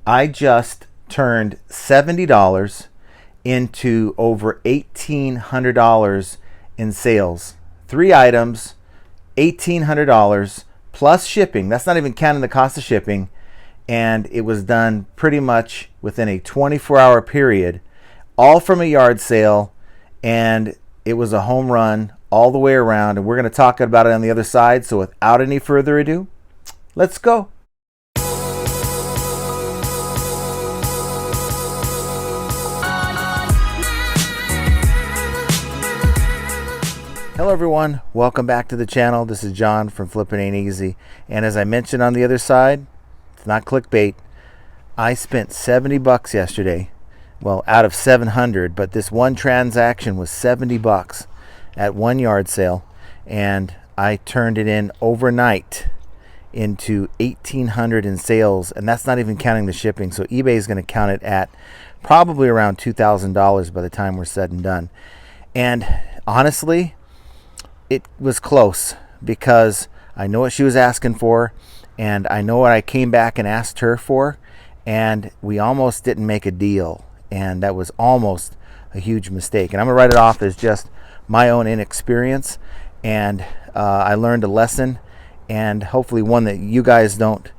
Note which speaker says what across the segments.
Speaker 1: I just turned $70 into over $1,800 in sales. 3 items, $1,800 plus shipping. That's not even counting the cost of shipping. And it was done pretty much within a 24-hour period, all from a yard sale. And it was a home run all the way around. And we're going to talk about it on the other side. So without any further ado, let's go. Hello everyone, welcome back to the channel. This is John from Flippin' Ain't Easy. And as I mentioned on the other side, it's not clickbait. I spent $70 yesterday. Well, out of 700, but this one transaction was $70 at one yard sale. And I turned it in overnight into $1,800 in sales. And that's not even counting the shipping. So eBay is going to count it at probably around $2,000 by the time we're said and done. And honestly, it was close because I know what she was asking for and I know what I came back and asked her for, and we almost didn't make a deal, and that was almost a huge mistake. And I'm gonna write it off as just my own inexperience, and I learned a lesson, and hopefully one that you guys don't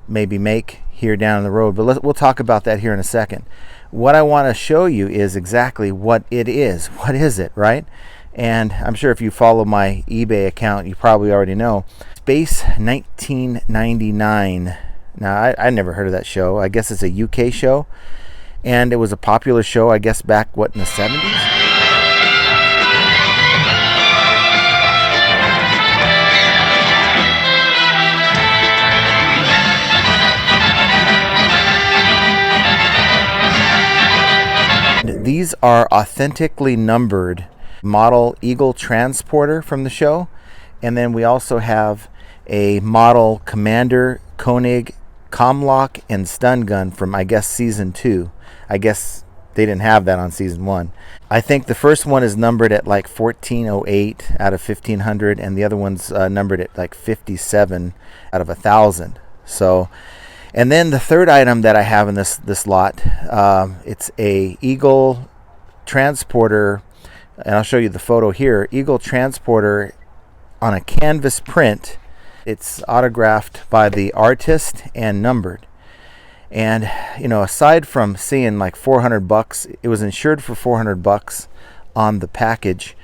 Speaker 1: maybe make here down the road, but we'll talk about that here in a second. What I want to show you is exactly what it is. What is it, right? And I'm sure if you follow my eBay account, you probably already know. Space 1999. Now, I never heard of that show. I guess it's a UK show. And it was a popular show, I guess, back, what, in the 70s? These are authentically numbered model Eagle transporter from the show, and then we also have a model Commander Koenig Comlock and stun gun from, I guess, season 2. I guess they didn't have that on season 1. I think the first one is numbered at like 1408 out of 1500, and the other one's numbered at like 57 out of 1000. So, and then the third item that I have in this lot, it's a Eagle transporter, and I'll show you the photo here. Eagle transporter on a canvas print. It's autographed by the artist and numbered. And you know, aside from seeing like $400, it was insured for $400 on the package,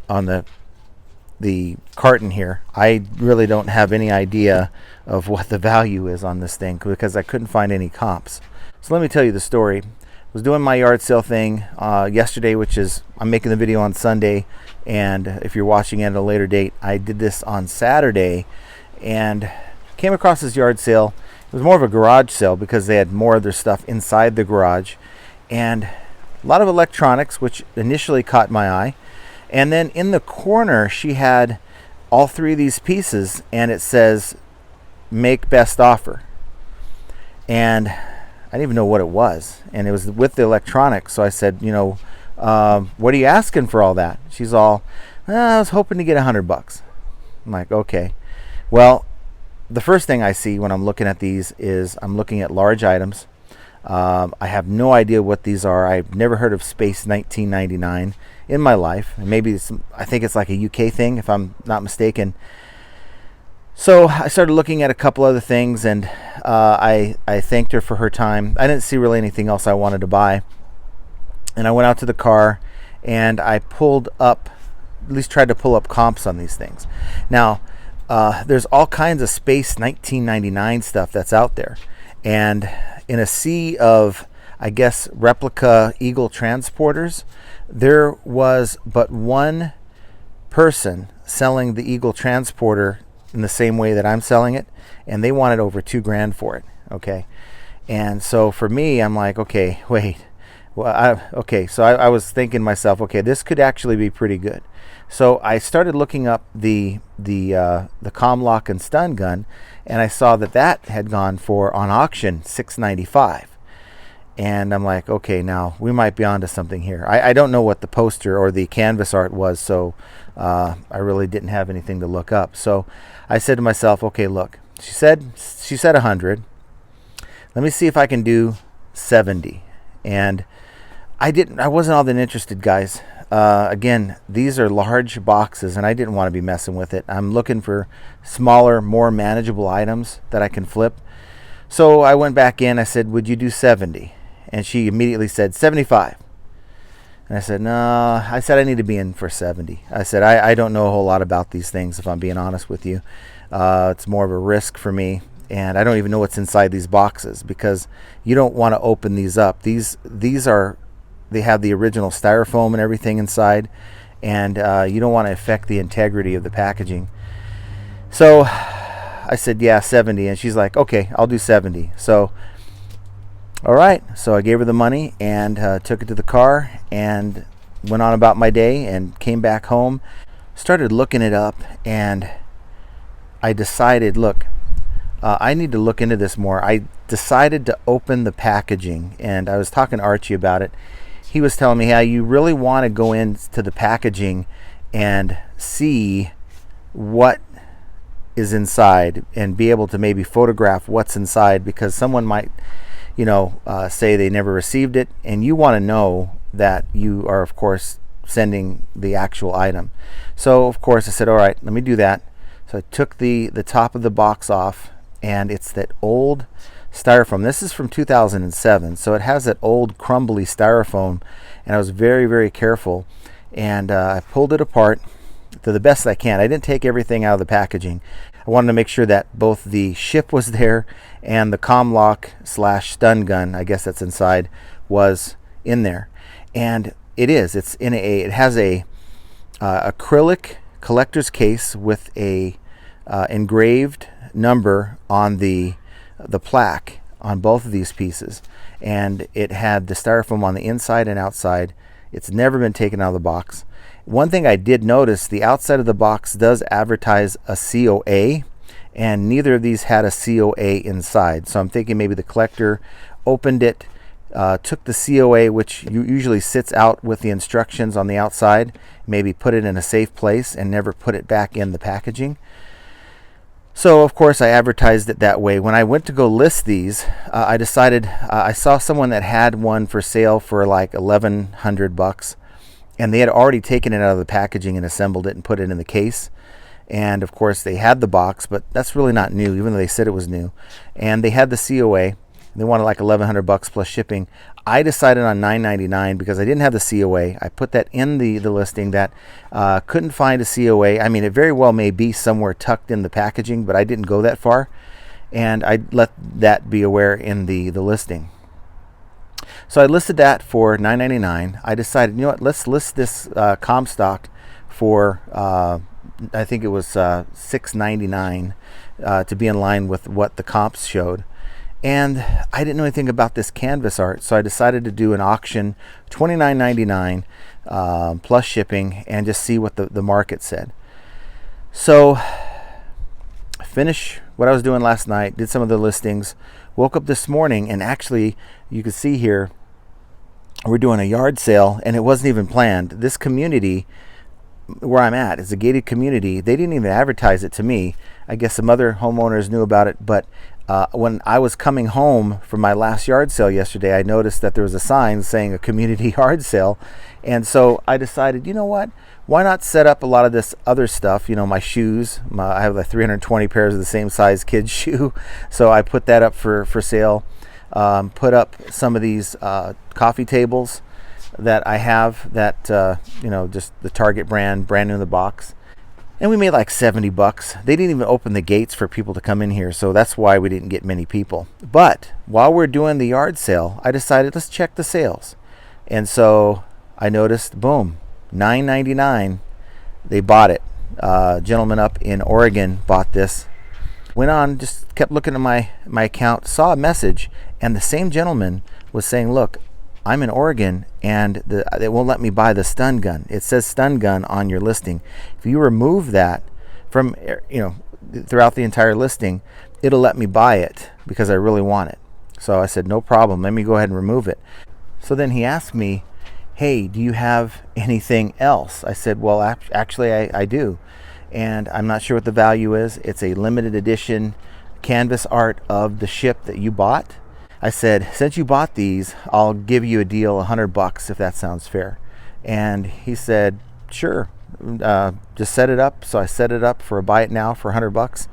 Speaker 1: on the carton here. I really don't have any idea of what the value is on this thing because I couldn't find any comps. So let me tell you the story. Was doing my yard sale thing yesterday, which is, I'm making the video on Sunday, and if you're watching it at a later date, I did this on Saturday and came across this yard sale. It was more of a garage sale because they had more of their stuff inside the garage, and a lot of electronics, which initially caught my eye. And then in the corner she had all three of these pieces, and it says make best offer, and I didn't even know what it was, and it was with the electronics. So I said, you know, what are you asking for all that? She's all, I was hoping to get $100. I'm like, okay. Well, the first thing I see when I'm looking at these is I'm looking at large items. I have no idea what these are. I've never heard of Space 1999 in my life. And maybe I think it's like a UK thing, if I'm not mistaken. So I started looking at a couple other things, and I thanked her for her time. I didn't see really anything else I wanted to buy. And I went out to the car, and I pulled up, at least tried to pull up comps on these things. Now, there's all kinds of Space 1999 stuff that's out there. And in a sea of, I guess, replica Eagle transporters, there was but one person selling the Eagle transporter in the same way that I'm selling it, and they wanted over $2,000 for it. Okay, and so for me, I'm like, okay, wait, well, so I was thinking to myself, okay, this could actually be pretty good. So I started looking up the Comlock and stun gun, and I saw that had gone for, on auction, $695. And I'm like, okay, now we might be onto something here. I don't know what the poster or the canvas art was, so I really didn't have anything to look up. So I said to myself, okay, look, she said 100. let me see if I can do 70. And I wasn't all that interested, guys. Again, these are large boxes and I didn't want to be messing with it. I'm looking for smaller, more manageable items that I can flip. So I went back in. I said, would you do 70? And she immediately said 75. And I said, no. I said, I need to be in for 70. I said, I don't know a whole lot about these things, if I'm being honest with you. It's more of a risk for me. And I don't even know what's inside these boxes because you don't want to open these up. These are, they have the original styrofoam and everything inside. And you don't want to affect the integrity of the packaging. So I said, yeah, 70. And she's like, okay, I'll do 70. So, all right. So I gave her the money and took it to the car and went on about my day and came back home, started looking it up, and I decided, look, I need to look into this more. I decided to open the packaging, and I was talking to Archie about it. He was telling me how you really want to go into the packaging and see what is inside and be able to maybe photograph what's inside, because someone might, say they never received it, and you want to know that you are, of course, sending the actual item. So, of course, I said, all right, let me do that. So I took the top of the box off, and it's that old styrofoam. This is from 2007, so it has that old crumbly styrofoam, and I was very, very careful, and I pulled it apart to the best I can. I didn't take everything out of the packaging. I wanted to make sure that both the ship was there and the comm lock / stun gun, I guess that's inside, was in there. And it is. It's in it has a acrylic collector's case with a engraved number on the plaque on both of these pieces, and it had the styrofoam on the inside and outside. It's never been taken out of the box. One thing I did notice, the outside of the box does advertise a COA, and neither of these had a COA inside. So I'm thinking maybe the collector opened it, took the COA, which usually sits out with the instructions on the outside, maybe put it in a safe place and never put it back in the packaging. So, of course, I advertised it that way. When I went to go list these, I decided, I saw someone that had one for sale for like $1,100, and they had already taken it out of the packaging and assembled it and put it in the case. And, of course, they had the box, but that's really not new, even though they said it was new. And they had the COA. They wanted like $1,100 plus shipping. I decided on $9.99 because I didn't have the COA. I put that in the listing that couldn't find a COA. I mean, it very well may be somewhere tucked in the packaging, but I didn't go that far. And I let that be aware in the listing. So I listed that for $9.99. I decided, you know what, let's list this Comstock for, I think it was $6.99 to be in line with what the comps showed. And I didn't know anything about this canvas art, so I decided to do an auction, $29.99 plus shipping, and just see what the market said. So I finished what I was doing last night, did some of the listings, woke up this morning, and actually you can see here we're doing a yard sale, and it wasn't even planned. This community where I'm at is a gated community. They didn't even advertise it to me. I guess some other homeowners knew about it, but when I was coming home from my last yard sale yesterday, I noticed that there was a sign saying a community yard sale. And so I decided, you know what? Why not set up a lot of this other stuff? My shoes. I have like 320 pairs of the same size kids shoe. So I put that up for sale. Put up some of these coffee tables that I have that, just the Target brand new in the box. And we made like $70. They didn't even open the gates for people to come in here, so that's why we didn't get many people. But while we're doing the yard sale, I decided, let's check the sales. And so I noticed, boom, $9.99. They bought it. A gentleman up in Oregon bought this. Went on, just kept looking at my account, saw a message, and the same gentleman was saying, look, I'm in Oregon, and they won't let me buy the stun gun. It says stun gun on your listing. If you remove that from, throughout the entire listing, it'll let me buy it because I really want it. So I said, no problem. Let me go ahead and remove it. So then he asked me, hey, do you have anything else? I said, well, actually, I do. And I'm not sure what the value is. It's a limited edition canvas art of the ship that you bought. I said, since you bought these, I'll give you a deal, $100 if that sounds fair. And he said, sure, just set it up. So I set it up for a buy it now for $100.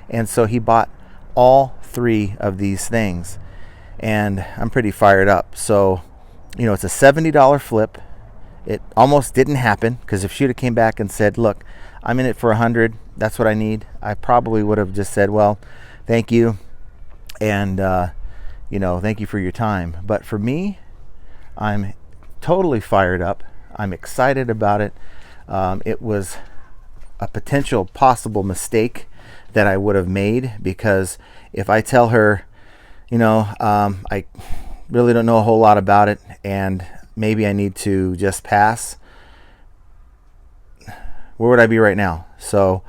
Speaker 1: And so he bought all 3 of these things. And I'm pretty fired up. So, you know, it's a $70 flip. It almost didn't happen, because if she'd have came back and said, look, I'm in it for 100, that's what I need, I probably would have just said, well, thank you, and you know, thank you for your time. But for me, I'm totally fired up. I'm excited about it. It was a potential possible mistake that I would have made, because if I tell her, you know, I really don't know a whole lot about it, and maybe I need to just pass, where would I be right now? So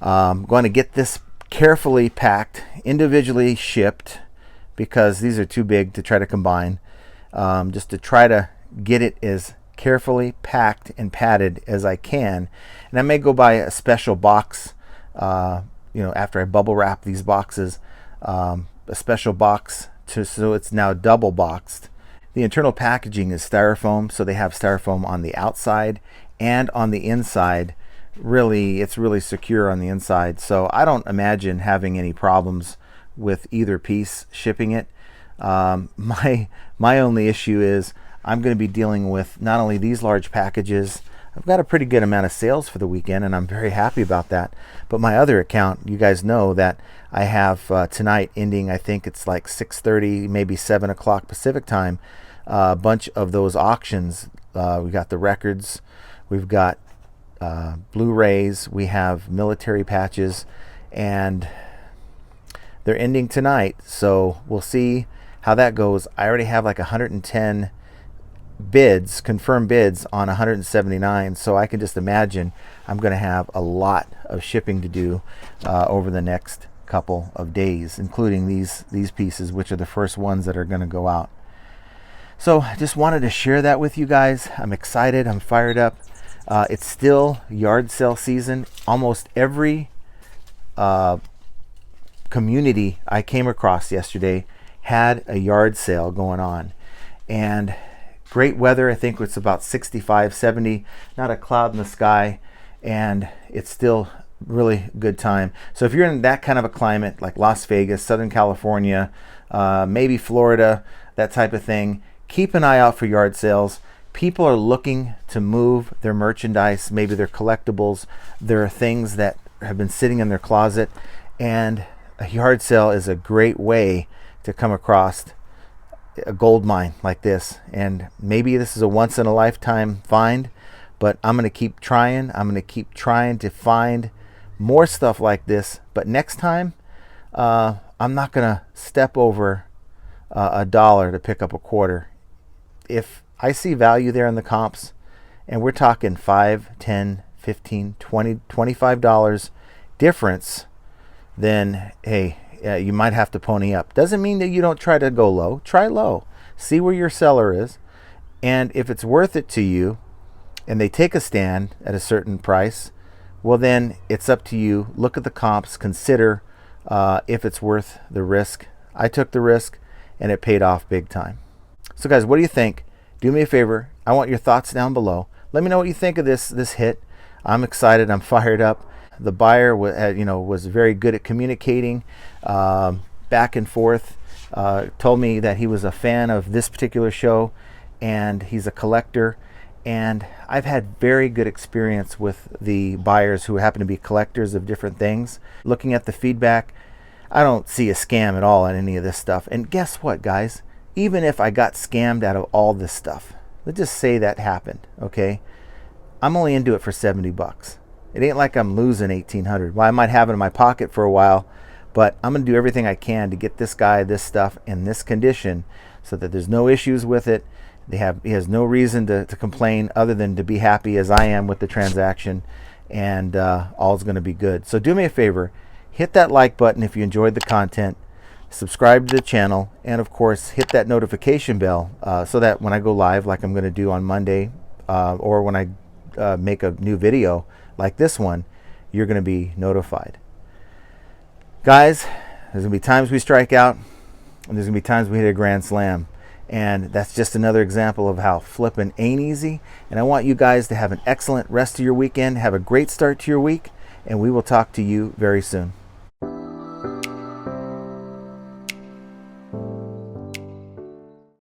Speaker 1: I'm going to get this carefully packed, individually shipped, because these are too big to try to combine, just to try to get it as carefully packed and padded as I can. And I may go buy a special box, you know, after I bubble wrap these boxes, a special box so it's now double boxed. The internal packaging is styrofoam, so they have styrofoam on the outside and on the inside. Really, it's really secure on the inside, so I don't imagine having any problems with either piece shipping it. My only issue is I'm going to be dealing with not only these large packages. I've got a pretty good amount of sales for the weekend, and I'm very happy about that. But my other account, you guys know that I have tonight ending, I think it's like 6:30, maybe 7 o'clock Pacific time, a bunch of those auctions. We got the records, we've got Blu-rays, we have military patches, and they're ending tonight. So we'll see how that goes. I already have like 110 bids, confirmed bids on 179, so I can just imagine I'm going to have a lot of shipping to do over the next couple of days, including these pieces, which are the first ones that are going to go out. So I just wanted to share that with you guys. I'm excited, I'm fired up. It's still yard sale season. Almost every community I came across yesterday had a yard sale going on, and great weather. I think it's about 65, 70, not a cloud in the sky, and it's still really good time. So if you're in that kind of a climate, like Las Vegas, Southern California, maybe Florida, that type of thing, keep an eye out for yard sales. People are looking to move their merchandise, maybe their collectibles, their things that have been sitting in their closet, and a yard sale is a great way to come across a gold mine like this. And maybe this is a once in a lifetime find, but I'm going to keep trying. I'm going to keep trying to find more stuff like this. But next time, I'm not going to step over $1 to pick up a quarter. If I see value there in the comps, and we're talking $5, $10, $15, $20, $25 difference, then hey, you might have to pony up. Doesn't mean that you don't try to go low. Try low. See where your seller is. And if it's worth it to you, and they take a stand at a certain price, well, then it's up to you. Look at the comps. Consider if it's worth the risk. I took the risk, and it paid off big time. So guys, what do you think? Do me a favor. I want your thoughts down below. Let me know what you think of this hit. I'm excited. I'm fired up. The buyer was very good at communicating back and forth. Told me that he was a fan of this particular show, and he's a collector. And I've had very good experience with the buyers who happen to be collectors of different things. Looking at the feedback, I don't see a scam at all in any of this stuff. And guess what, guys? Even if I got scammed out of all this stuff, let's just say that happened, okay? I'm only into it for $70. It ain't like I'm losing $1,800. Well, I might have it in my pocket for a while, but I'm going to do everything I can to get this guy this stuff in this condition so that there's no issues with it. He has no reason to complain other than to be happy as I am with the transaction, and all's going to be good. So do me a favor, hit that like button if you enjoyed the content, subscribe to the channel, and of course hit that notification bell so that when I go live, like I'm going to do on Monday, or when I make a new video like this one, you're going to be notified. Guys, there's going to be times we strike out, and there's going to be times we hit a grand slam. And that's just another example of how flipping ain't easy. And I want you guys to have an excellent rest of your weekend. Have a great start to your week, and we will talk to you very soon.